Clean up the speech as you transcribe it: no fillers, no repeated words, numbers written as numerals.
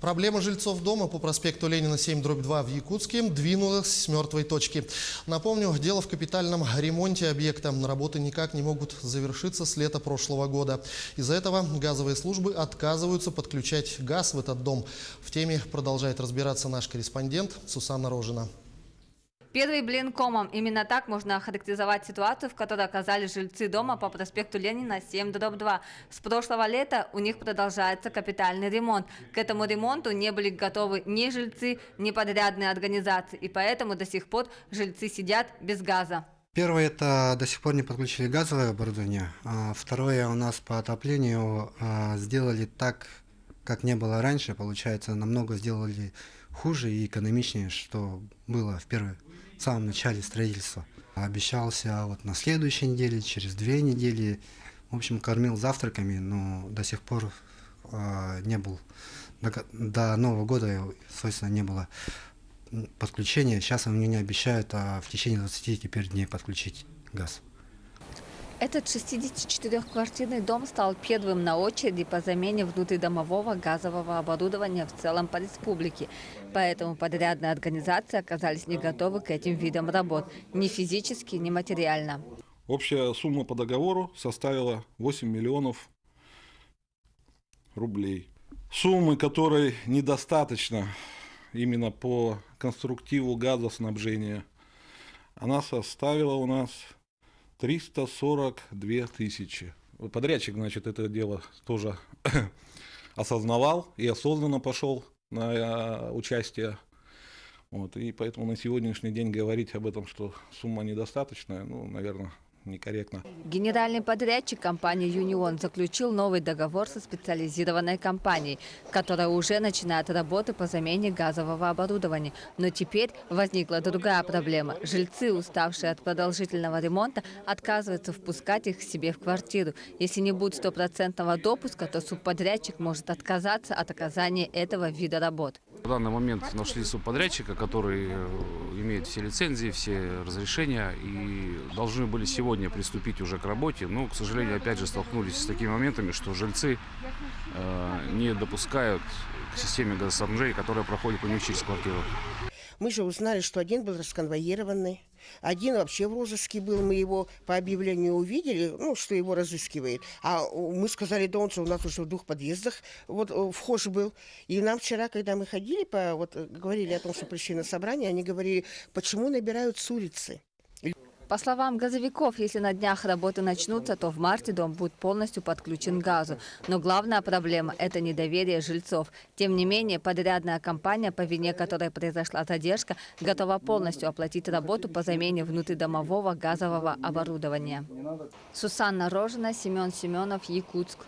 Проблема жильцов дома по проспекту Ленина 7/2 в Якутске двинулась с мертвой точки. Напомню, дело в капитальном ремонте объекта. Работы никак не могут завершиться с лета прошлого года. Из-за этого газовые службы отказываются подключать газ в этот дом. В теме продолжает разбираться наш корреспондент Сусанна Рожина. Первый блин комом. Именно так можно охарактеризовать ситуацию, в которой оказались жильцы дома по проспекту Ленина 7/2. С прошлого лета у них продолжается капитальный ремонт. К этому ремонту не были готовы ни жильцы, ни подрядные организации. И поэтому до сих пор жильцы сидят без газа. Первое, это до сих пор не подключили газовое оборудование. Второе, у нас по отоплению сделали так, как не было раньше. Получается, намного сделали хуже и экономичнее, что было в самом начале строительства. Обещался вот на следующей неделе, через 2 недели. В общем, кормил завтраками, но до сих пор не был. До Нового года, собственно, не было подключения. Сейчас они мне обещают в течение 20 теперь дней подключить газ. Этот 64-квартирный дом стал первым на очереди по замене внутридомового газового оборудования в целом по республике. Поэтому подрядные организации оказались не готовы к этим видам работ ни физически, ни материально. Общая сумма по договору составила 8 миллионов рублей. Суммы, которой недостаточно именно по конструктиву газоснабжения, она составила у нас 342 тысячи. Подрядчик, значит, это дело тоже осознавал и осознанно пошел на участие. Вот, и поэтому на сегодняшний день говорить об этом, что сумма недостаточная, ну, наверное, некорректно. Генеральный подрядчик компании «Юнион» заключил новый договор со специализированной компанией, которая уже начинает работы по замене газового оборудования. Но теперь возникла другая проблема. Жильцы, уставшие от продолжительного ремонта, отказываются впускать их к себе в квартиру. Если не будет стопроцентного допуска, то субподрядчик может отказаться от оказания этого вида работ. В данный момент нашли субподрядчика, который имеет все лицензии, все разрешения и должны были сегодня приступить уже к работе. Но, к сожалению, опять же столкнулись с такими моментами, что жильцы не допускают к системе газоснабжения, которая проходит у них через квартиру. Мы же узнали, что один был расконвоированный, один вообще в розыске был. Мы его по объявлению увидели, ну, что его разыскивает. А мы сказали, да он же у нас уже в 2 подъездах вот, вхож был. И нам вчера, когда мы ходили, говорили о том, что пришли на собрание, они говорили, почему набирают с улицы. По словам газовиков, если на днях работы начнутся, то в марте дом будет полностью подключен к газу. Но главная проблема – это недоверие жильцов. Тем не менее, подрядная компания, по вине которой произошла задержка, готова полностью оплатить работу по замене внутридомового газового оборудования. Сусанна Рожина, Семен Семенов, Якутск.